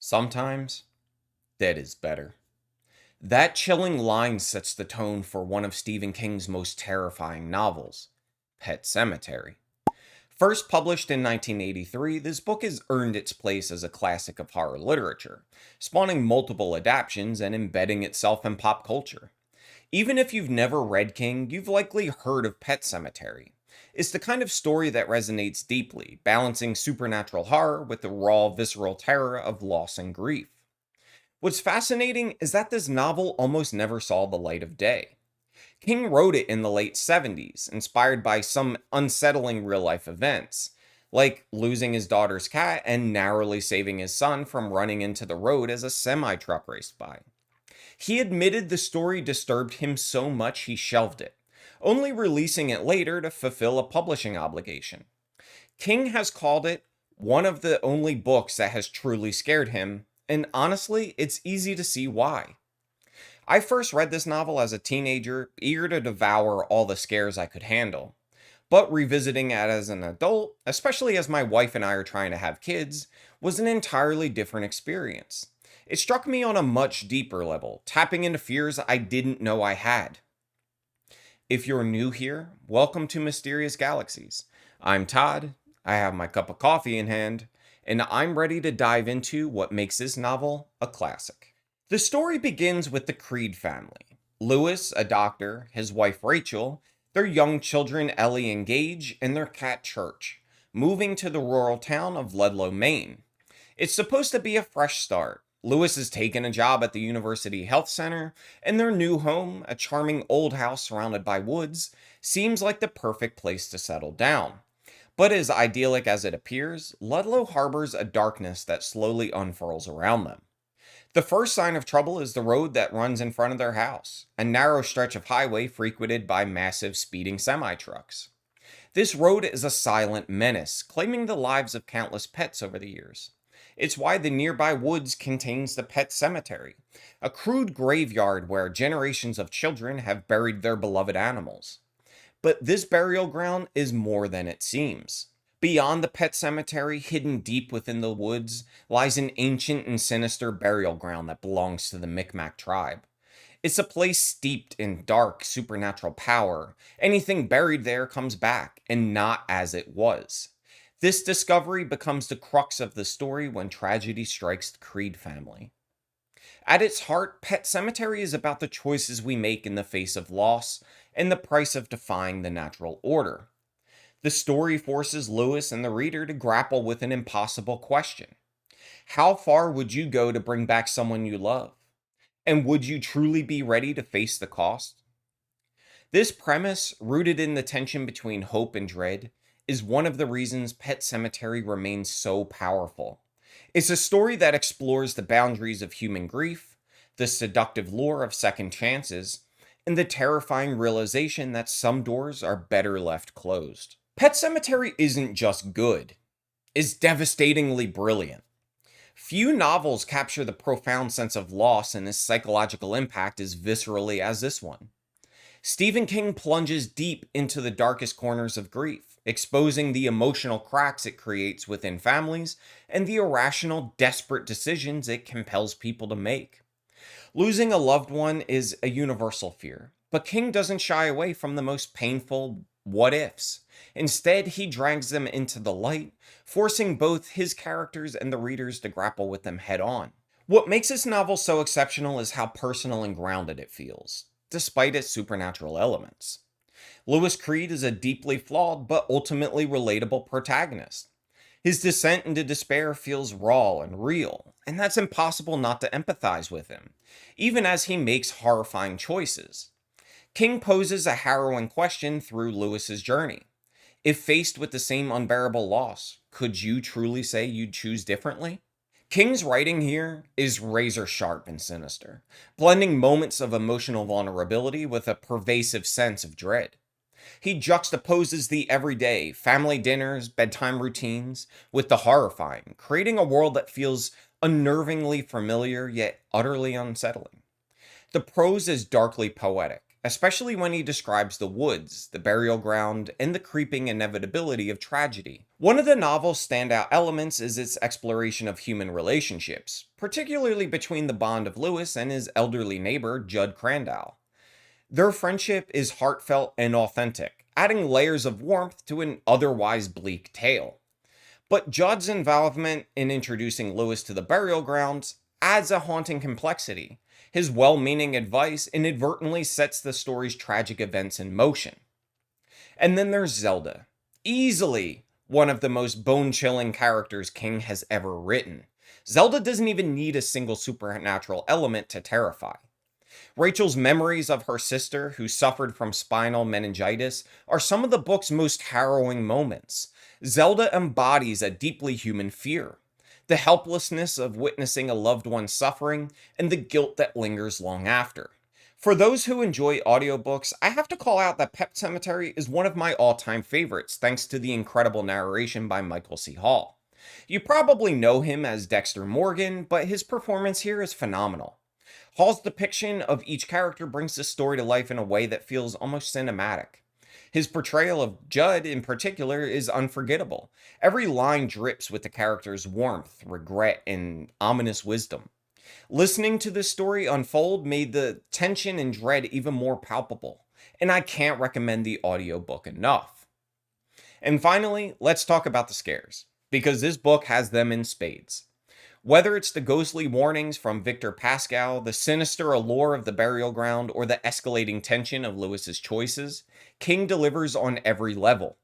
Sometimes, dead is better. That chilling line sets the tone for one of Stephen King's most terrifying novels, Pet Sematary. First published in 1983, this book has earned its place as a classic of horror literature, spawning multiple adaptations and embedding itself in pop culture. Even if you've never read King, you've likely heard of Pet Sematary. It's the kind of story that resonates deeply, balancing supernatural horror with the raw, visceral terror of loss and grief. What's fascinating is that this novel almost never saw the light of day. King wrote it in the late 70s, inspired by some unsettling real life events, like losing his daughter's cat and narrowly saving his son from running into the road as a semi truck raced by. He admitted the story disturbed him so much he shelved it, only releasing it later to fulfill a publishing obligation. King has called it one of the only books that has truly scared him, and honestly, it's easy to see why. I first read this novel as a teenager, eager to devour all the scares I could handle. But revisiting it as an adult, especially as my wife and I are trying to have kids, was an entirely different experience. It struck me on a much deeper level, tapping into fears I didn't know I had. If you're new here, welcome to Mysterious Galaxies. I'm Todd, I have my cup of coffee in hand, and I'm ready to dive into what makes this novel a classic. The story begins with the Creed family. Lewis, a doctor, his wife Rachel, their young children Ellie and Gage, and their cat Church, moving to the rural town of Ludlow, Maine. It's supposed to be a fresh start. Lewis has taken a job at the University Health Center, and their new home, a charming old house surrounded by woods, seems like the perfect place to settle down. But as idyllic as it appears, Ludlow harbors a darkness that slowly unfurls around them. The first sign of trouble is the road that runs in front of their house, a narrow stretch of highway frequented by massive speeding semi trucks. This road is a silent menace, claiming the lives of countless pets over the years. It's why the nearby woods contains the Pet Cemetery, a crude graveyard where generations of children have buried their beloved animals. But this burial ground is more than it seems. Beyond the Pet Cemetery, hidden deep within the woods, lies an ancient and sinister burial ground that belongs to the Micmac tribe. It's a place steeped in dark, supernatural power. Anything buried there comes back, and not as it was. This discovery becomes the crux of the story when tragedy strikes the Creed family. At its heart, Pet Sematary is about the choices we make in the face of loss and the price of defying the natural order. The story forces Lewis and the reader to grapple with an impossible question. How far would you go to bring back someone you love? And would you truly be ready to face the cost? This premise, rooted in the tension between hope and dread, is one of the reasons Pet Sematary remains so powerful. It's a story that explores the boundaries of human grief, the seductive lure of second chances, and the terrifying realization that some doors are better left closed. Pet Sematary isn't just good, it's devastatingly brilliant. Few novels capture the profound sense of loss and its psychological impact as viscerally as this one. Stephen King plunges deep into the darkest corners of grief, exposing the emotional cracks it creates within families and the irrational, desperate decisions it compels people to make. Losing a loved one is a universal fear, but King doesn't shy away from the most painful what ifs. Instead, he drags them into the light, forcing both his characters and the readers to grapple with them head on. What makes this novel so exceptional is how personal and grounded it feels, despite its supernatural elements. Lewis Creed is a deeply flawed but ultimately relatable protagonist. His descent into despair feels raw and real, and that's impossible not to empathize with him, even as he makes horrifying choices. King poses a harrowing question through Lewis's journey. If faced with the same unbearable loss, could you truly say you'd choose differently? King's writing here is razor sharp and sinister, blending moments of emotional vulnerability with a pervasive sense of dread. He juxtaposes the everyday, family dinners, bedtime routines, with the horrifying, creating a world that feels unnervingly familiar yet utterly unsettling. The prose is darkly poetic, especially when he describes the woods, the burial ground, and the creeping inevitability of tragedy. One of the novel's standout elements is its exploration of human relationships, particularly between the bond of Lewis and his elderly neighbor, Judd Crandall. Their friendship is heartfelt and authentic, adding layers of warmth to an otherwise bleak tale. But Judd's involvement in introducing Lewis to the burial grounds adds a haunting complexity. His well meaning advice inadvertently sets the story's tragic events in motion. And then there's Zelda, easily one of the most bone chilling characters King has ever written. Zelda doesn't even need a single supernatural element to terrify. Rachel's memories of her sister, who suffered from spinal meningitis, are some of the book's most harrowing moments. Zelda embodies a deeply human fear, the helplessness of witnessing a loved one's suffering, and the guilt that lingers long after. For those who enjoy audiobooks, I have to call out that Pet Sematary is one of my all-time favorites, thanks to the incredible narration by Michael C. Hall. You probably know him as Dexter Morgan, but his performance here is phenomenal. Hall's depiction of each character brings the story to life in a way that feels almost cinematic. His portrayal of Judd, in particular, is unforgettable. Every line drips with the character's warmth, regret, and ominous wisdom. Listening to this story unfold made the tension and dread even more palpable, and I can't recommend the audiobook enough. And finally, let's talk about the scares, because this book has them in spades. Whether it's the ghostly warnings from Victor Pascal, the sinister allure of the burial ground, or the escalating tension of Lewis's choices, King delivers on every level.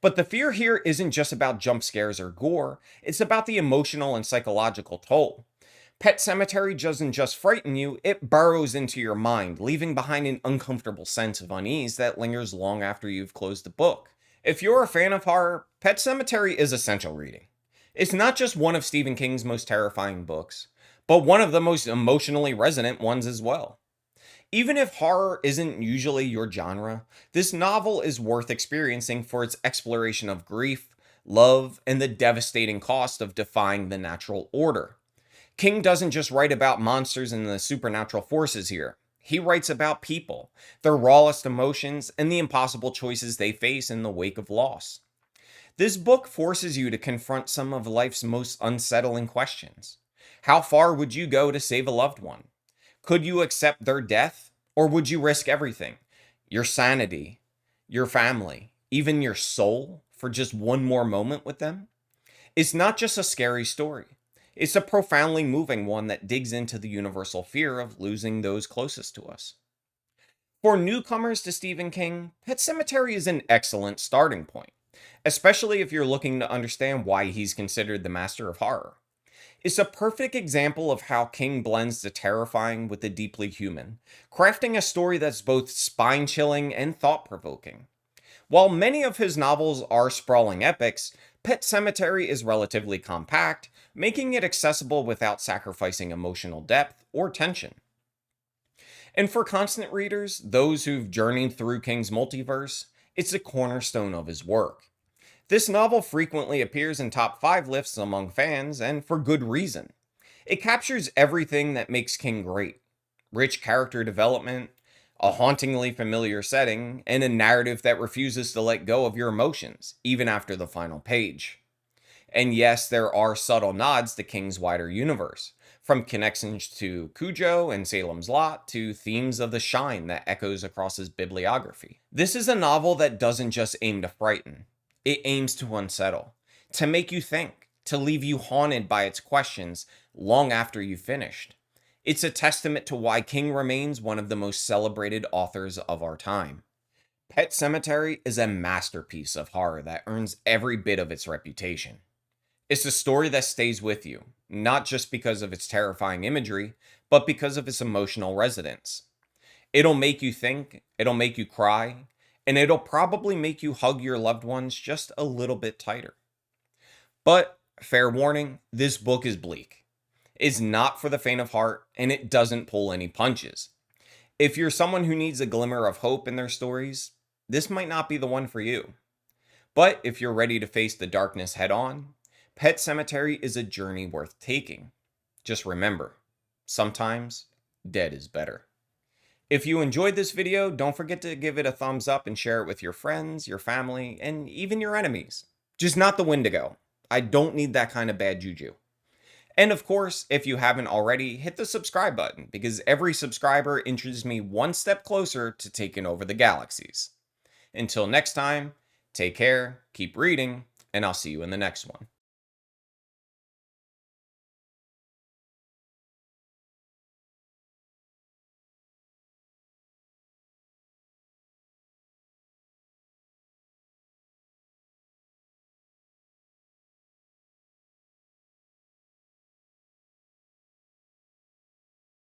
But the fear here isn't just about jump scares or gore, it's about the emotional and psychological toll. Pet Sematary doesn't just frighten you, it burrows into your mind, leaving behind an uncomfortable sense of unease that lingers long after you've closed the book. If you're a fan of horror, Pet Sematary is essential reading. It's not just one of Stephen King's most terrifying books, but one of the most emotionally resonant ones as well. Even if horror isn't usually your genre, this novel is worth experiencing for its exploration of grief, love, and the devastating cost of defying the natural order. King doesn't just write about monsters and the supernatural forces here. He writes about people, their rawest emotions, and the impossible choices they face in the wake of loss. This book forces you to confront some of life's most unsettling questions. How far would you go to save a loved one? Could you accept their death? Or would you risk everything? Your sanity, your family, even your soul for just one more moment with them? It's not just a scary story. It's a profoundly moving one that digs into the universal fear of losing those closest to us. For newcomers to Stephen King, Pet Sematary is an excellent starting point, especially if you're looking to understand why he's considered the master of horror. It's a perfect example of how King blends the terrifying with the deeply human, crafting a story that's both spine chilling and thought provoking. While many of his novels are sprawling epics, Pet Sematary is relatively compact, making it accessible without sacrificing emotional depth or tension. And for constant readers, those who've journeyed through King's multiverse, it's a cornerstone of his work. This novel frequently appears in top 5 lists among fans, and for good reason. It captures everything that makes King great: rich character development, a hauntingly familiar setting, and a narrative that refuses to let go of your emotions, even after the final page. And yes, there are subtle nods to King's wider universe, from connections to Cujo and Salem's Lot to themes of the Shine that echoes across his bibliography. This is a novel that doesn't just aim to frighten, it aims to unsettle, to make you think, to leave you haunted by its questions long after you've finished. It's a testament to why King remains one of the most celebrated authors of our time. Pet Sematary is a masterpiece of horror that earns every bit of its reputation. It's a story that stays with you, not just because of its terrifying imagery, but because of its emotional resonance. It'll make you think, it'll make you cry, and it'll probably make you hug your loved ones just a little bit tighter. But, fair warning, this book is bleak. It's not for the faint of heart, and it doesn't pull any punches. If you're someone who needs a glimmer of hope in their stories, this might not be the one for you. But if you're ready to face the darkness head on, Pet Sematary is a journey worth taking. Just remember, sometimes dead is better. If you enjoyed this video, don't forget to give it a thumbs up and share it with your friends, your family, and even your enemies. Just not the Wendigo. I don't need that kind of bad juju. And of course, if you haven't already, hit the subscribe button because every subscriber inches me one step closer to taking over the galaxies. Until next time, take care, keep reading, and I'll see you in the next one.